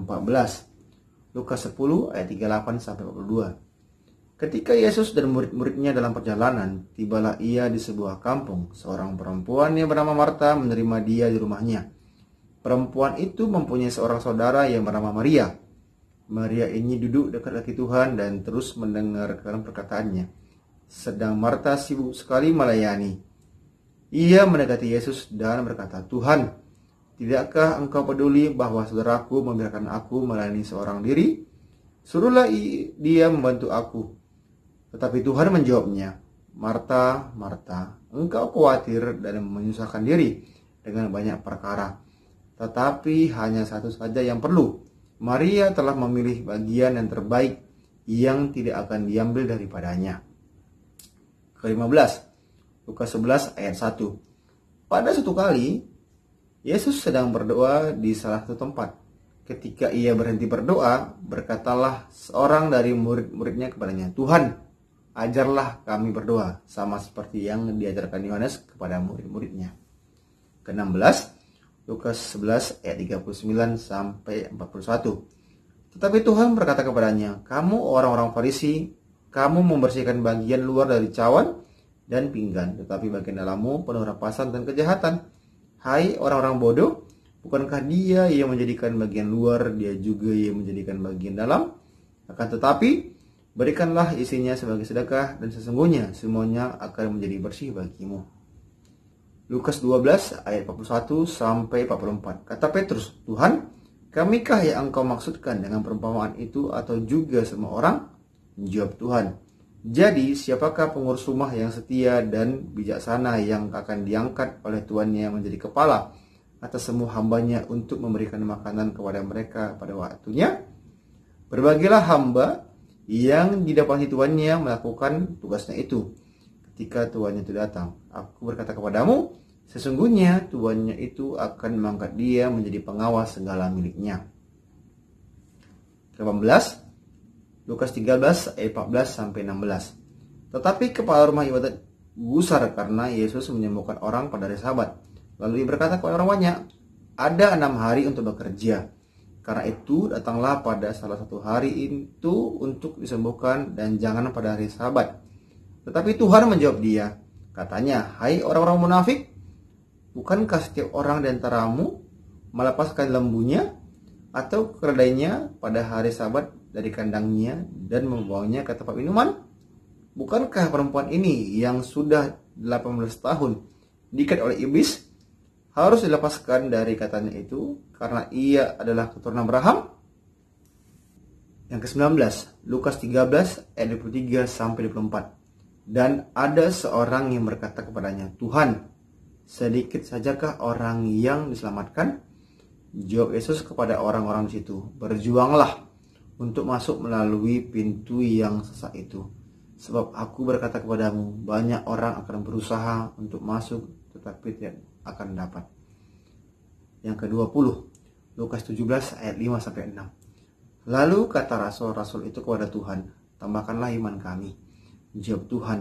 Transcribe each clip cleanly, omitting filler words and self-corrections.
ke-14. Lukas 10 ayat 38-42. Ketika Yesus dan murid-muridnya dalam perjalanan, tibalah ia di sebuah kampung. Seorang perempuan yang bernama Marta menerima dia di rumahnya. Perempuan itu mempunyai seorang saudara yang bernama Maria. Maria ini duduk dekat kaki Tuhan dan terus mendengarkan perkataannya. Sedang Marta sibuk sekali melayani. Ia mendekati Yesus dan berkata, "Tuhan, tidakkah engkau peduli bahwa saudaraku membiarkan aku melayani seorang diri? Suruhlah dia membantu aku." Tetapi Tuhan menjawabnya, "Marta, Marta, engkau khawatir dan menyusahkan diri dengan banyak perkara. Tetapi hanya satu saja yang perlu. Maria telah memilih bagian yang terbaik yang tidak akan diambil daripadanya." Ke-15, Lukas 11 ayat 1. Pada suatu kali, Yesus sedang berdoa di salah satu tempat. Ketika ia berhenti berdoa, berkatalah seorang dari murid-muridnya kepadanya, "Tuhan, ajarlah kami berdoa, sama seperti yang diajarkan Yohanes kepada murid-muridnya." Ke-16, Lukas 11 ayat 39-41. Tetapi Tuhan berkata kepadanya, "Kamu orang-orang Farisi, kamu membersihkan bagian luar dari cawan dan pinggan, tetapi bagian dalammu penuh rampasan dan kejahatan. Hai orang-orang bodoh, bukankah dia yang menjadikan bagian luar, dia juga yang menjadikan bagian dalam? Akan tetapi berikanlah isinya sebagai sedekah, dan sesungguhnya semuanya akan menjadi bersih bagimu." Lukas 12 ayat 41-44. Kata Petrus, "Tuhan, kamikah yang engkau maksudkan dengan perumpamaan itu, atau juga semua orang?" Jawab Tuhan, "Jadi siapakah pengurus rumah yang setia dan bijaksana yang akan diangkat oleh tuannya menjadi kepala atas semua hambanya untuk memberikan makanan kepada mereka pada waktunya? Berbahagialah hamba yang didapati tuannya melakukan tugasnya itu ketika tuannya itu datang. Aku berkata kepadamu, sesungguhnya tuannya itu akan mengangkat dia menjadi pengawas segala miliknya." Ke-18, Lukas 13 ayat 14-16. Tetapi kepala rumah ibadat gusar karena Yesus menyembuhkan orang pada hari Sabat. Lalu ia berkata kepada orang banyak, "Ada 6 hari untuk bekerja. Karena itu datanglah pada salah satu hari itu untuk disembuhkan, dan jangan pada hari Sabat." Tetapi Tuhan menjawab dia, katanya, "Hai orang-orang munafik, bukankah setiap orang di antaramu melepaskan lembunya atau keledainya pada hari Sabat dari kandangnya dan membawanya ke tempat minuman? Bukankah perempuan ini yang sudah 18 tahun diikat oleh iblis harus dilepaskan dari ikatan itu karena ia adalah keturunan Abraham?" Yang ke-19, Lukas 13 ayat 23-24. Dan ada seorang yang berkata kepadanya, "Tuhan, sedikit sajakah orang yang diselamatkan?" Jawab Yesus kepada orang-orang di situ, "Berjuanglah untuk masuk melalui pintu yang sesak itu. Sebab aku berkata kepadamu, banyak orang akan berusaha untuk masuk, tetapi tidak akan dapat." Yang ke-20, Lukas 17 ayat 5-6. Lalu kata rasul-rasul itu kepada Tuhan, "Tambahkanlah iman kami." Jawab Tuhan,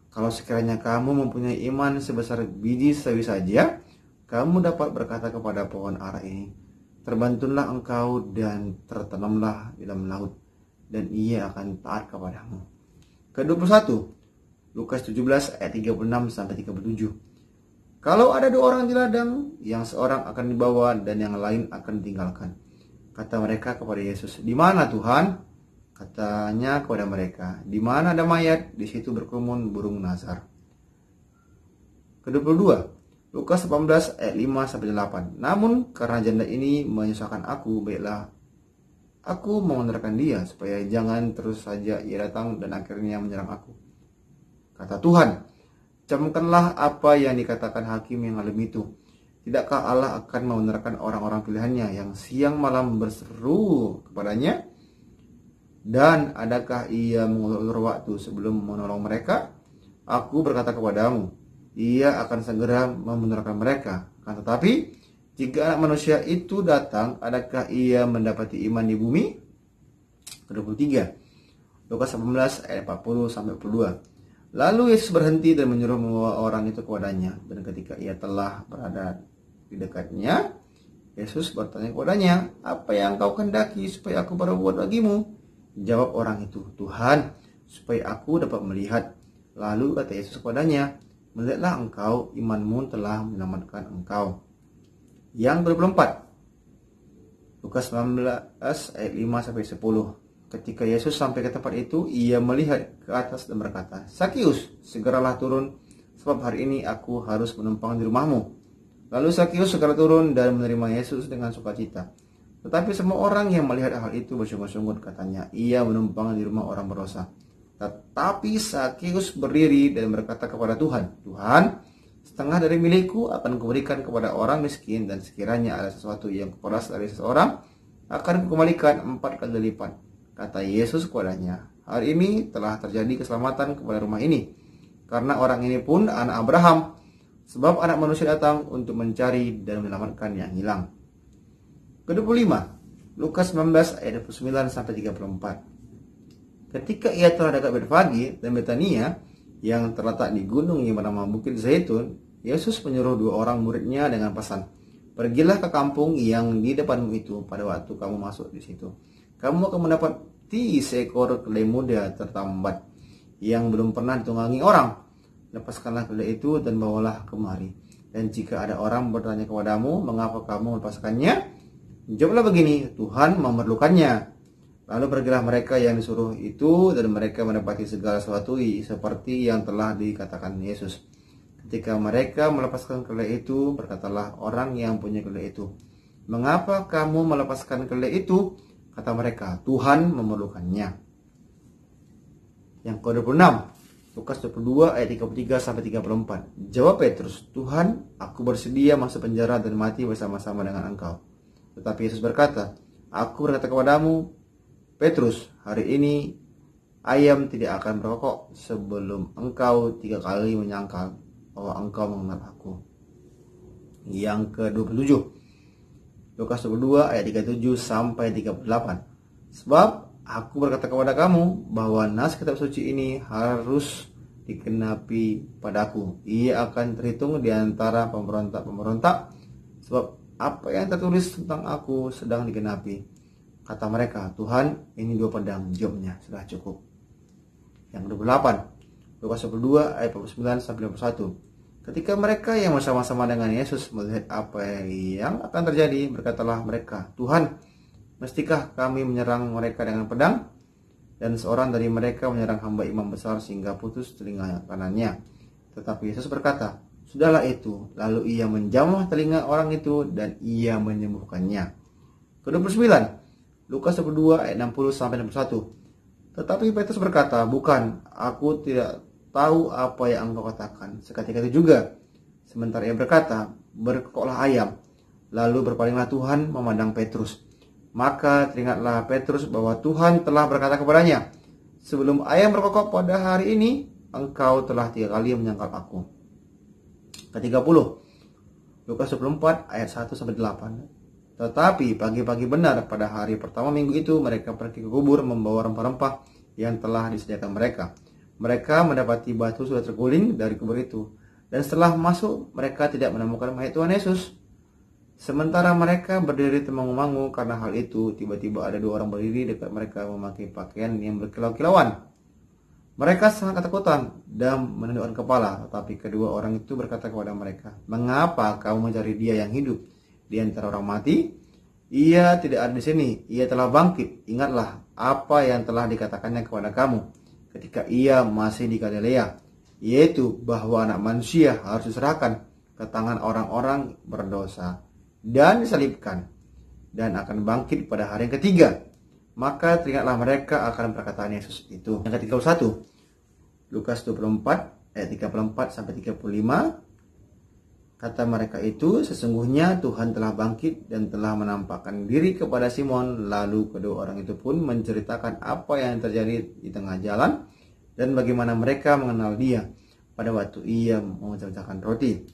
"Kalau sekiranya kamu mempunyai iman sebesar biji sawi saja, kamu dapat berkata kepada pohon ara ini, terbantunlah engkau dan tertanamlah di dalam laut, dan ia akan taat kepadamu." Ke-21, Lukas 17 ayat 36-37. Kalau ada 2 orang di ladang, yang seorang akan dibawa dan yang lain akan ditinggalkan. Kata mereka kepada Yesus, "Di mana Tuhan?" Katanya kepada mereka, "Di mana ada mayat, di situ berkerumun burung nazar." Ke-22, Lukas 18 ayat 5-8. "Namun karena janda ini menyusahkan aku, baiklah aku mengendalikan dia, supaya jangan terus saja ia datang dan akhirnya menyerang aku." Kata Tuhan, "Camkanlah apa yang dikatakan hakim yang alim itu. Tidakkah Allah akan membenarkan orang-orang pilihannya yang siang malam berseru kepadanya? Dan adakah ia mengulur waktu sebelum menolong mereka? Aku berkata kepadamu, ia akan segera membenarkan mereka. Kan tetapi, jika anak manusia itu datang, adakah ia mendapati iman di bumi?" Ke-23, Lukas 18 ayat 40-42. Lalu Yesus berhenti dan menyuruh membawa orang itu kepadanya. Dan ketika ia telah berada di dekatnya, Yesus bertanya kepadanya, apa yang kau kehendaki supaya aku perbuat bagimu? Jawab orang itu, Tuhan, supaya aku dapat melihat. Lalu kata Yesus kepadanya, melihatlah engkau, imanmu telah menyelamatkan engkau. Yang 24, Lukas 19 ayat 5-10. Ketika Yesus sampai ke tempat itu, ia melihat ke atas dan berkata, Sakius, segeralah turun, sebab hari ini aku harus menumpang di rumahmu. Lalu Sakius segera turun dan menerima Yesus dengan sukacita. Tetapi semua orang yang melihat hal itu bersungut-sungut, katanya, ia menumpang di rumah orang berdosa. Tetapi Sakius berdiri dan berkata kepada Tuhan, Tuhan, setengah dari milikku akan kuberikan kepada orang miskin, dan sekiranya ada sesuatu yang kuperas dari seseorang, akan kukembalikan 4 kali lipat. Kata Yesus kepadanya, hari ini telah terjadi keselamatan kepada rumah ini, karena orang ini pun anak Abraham. Sebab anak manusia datang untuk mencari dan menyelamatkan yang hilang. Ke-25, Lukas 19 ayat 29-34. Ketika ia telah dekat Betfage dan Betania yang terletak di gunung yang bernama Bukit Zaitun, Yesus menyuruh 2 orang muridnya dengan pesan, pergilah ke kampung yang di depanmu itu pada waktu kamu masuk di situ. Kamu akan mendapati seekor keledai muda tertambat yang belum pernah ditunggangi orang. Lepaskanlah keledai itu dan bawalah kemari. Dan jika ada orang bertanya kepadamu, mengapa kamu melepaskannya? Jawablah begini, Tuhan memerlukannya. Lalu pergilah mereka yang disuruh itu, dan mereka mendapati segala sesuatu seperti yang telah dikatakan Yesus. Ketika mereka melepaskan keledai itu, berkatalah orang yang punya keledai itu, mengapa kamu melepaskan keledai itu? Kata mereka, Tuhan memerlukannya. Yang ke-26, Lukas 22 ayat 33-34. Jawab Petrus, Tuhan, aku bersedia masuk penjara dan mati bersama-sama dengan engkau. Tetapi Yesus berkata, aku berkata kepadamu, Petrus, hari ini ayam tidak akan berkokok sebelum engkau 3 kali menyangkal bahwa engkau mengenal aku. Yang ke-27, Lukas 22 ayat 37-38. Sebab aku berkata kepada kamu bahwa nas kitab suci ini harus dikenapi padaku. Ia akan terhitung di antara pemberontak-pemberontak, sebab apa yang tertulis tentang aku sedang digenapi. Kata mereka, Tuhan, ini 2 pedang. Jawabnya, sudah cukup. Yang ke-28, Lukas 22 ayat 49-51. Ketika mereka yang bersama-sama dengan Yesus melihat apa yang akan terjadi, berkatalah mereka, Tuhan, mestikah kami menyerang mereka dengan pedang? Dan seorang dari mereka menyerang hamba imam besar sehingga putus telinga kanannya. Tetapi Yesus berkata, sudahlah itu. Lalu ia menjamah telinga orang itu dan ia menyembuhkannya. Ke-29, Lukas 22 ayat 60-61. Tetapi Petrus berkata, bukan, aku tidak tahu apa yang engkau katakan. Seketika itu juga, sementara ia berkata, berkokoklah ayam. Lalu berpalinglah Tuhan memandang Petrus. Maka teringatlah Petrus bahwa Tuhan telah berkata kepadanya, sebelum ayam berkokok pada hari ini, engkau telah 3 kali menyangkal aku. Ke-30, Lukas 24 ayat 1-8. Tetapi pagi-pagi benar pada hari pertama minggu itu, mereka pergi ke kubur membawa rempah-rempah yang telah disediakan mereka. Mereka mendapati batu sudah terguling dari kubur itu, dan setelah masuk mereka tidak menemukan mayat Tuhan Yesus. Sementara mereka berdiri temangu-mangu karena hal itu, tiba-tiba ada 2 orang berdiri dekat mereka memakai pakaian yang berkilau-kilauan. Mereka sangat ketakutan dan menundukkan kepala, tetapi kedua orang itu berkata kepada mereka, mengapa kamu mencari dia yang hidup di antara orang mati? Ia tidak ada di sini, ia telah bangkit. Ingatlah apa yang telah dikatakannya kepada kamu ketika ia masih di Galilea, yaitu bahwa anak manusia harus diserahkan ke tangan orang-orang berdosa dan disalibkan, dan akan bangkit pada hari yang ketiga. Maka teringatlah mereka akan perkataan Yesus itu. Yang ke-31, Lukas 24 ayat 34-35. Kata mereka itu, sesungguhnya Tuhan telah bangkit dan telah menampakkan diri kepada Simon. Lalu kedua orang itu pun menceritakan apa yang terjadi di tengah jalan dan bagaimana mereka mengenal dia pada waktu ia memecah-mecahkan roti.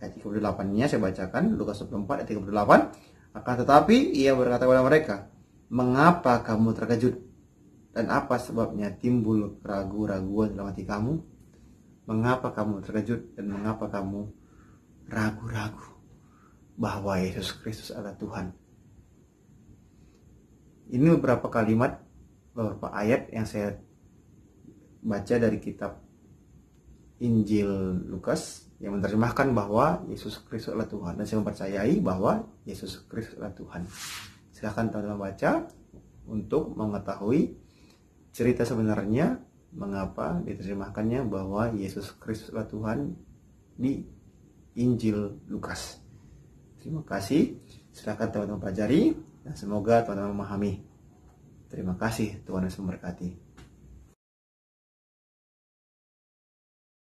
Ayat 38-nya saya bacakan, Lukas 24 ayat 38. Akan tetapi ia berkata kepada mereka, mengapa kamu terkejut? Dan apa sebabnya timbul keraguan-raguan dalam hati kamu? Mengapa kamu terkejut dan mengapa kamu ragu-ragu? bahwa Yesus Kristus adalah Tuhan. Ini beberapa kalimat, beberapa ayat yang saya baca dari kitab Injil Lukas yang menerjemahkan bahwa Yesus Kristus adalah Tuhan, dan saya mempercayai bahwa Yesus Kristus adalah Tuhan. Silakan teman-teman baca untuk mengetahui cerita sebenarnya mengapa diterjemahkannya bahwa Yesus Kristus adalah Tuhan di Injil Lukas. Terima kasih. Silakan teman-teman pelajari dan semoga teman-teman memahami. Terima kasih, Tuhan Yesus memberkati.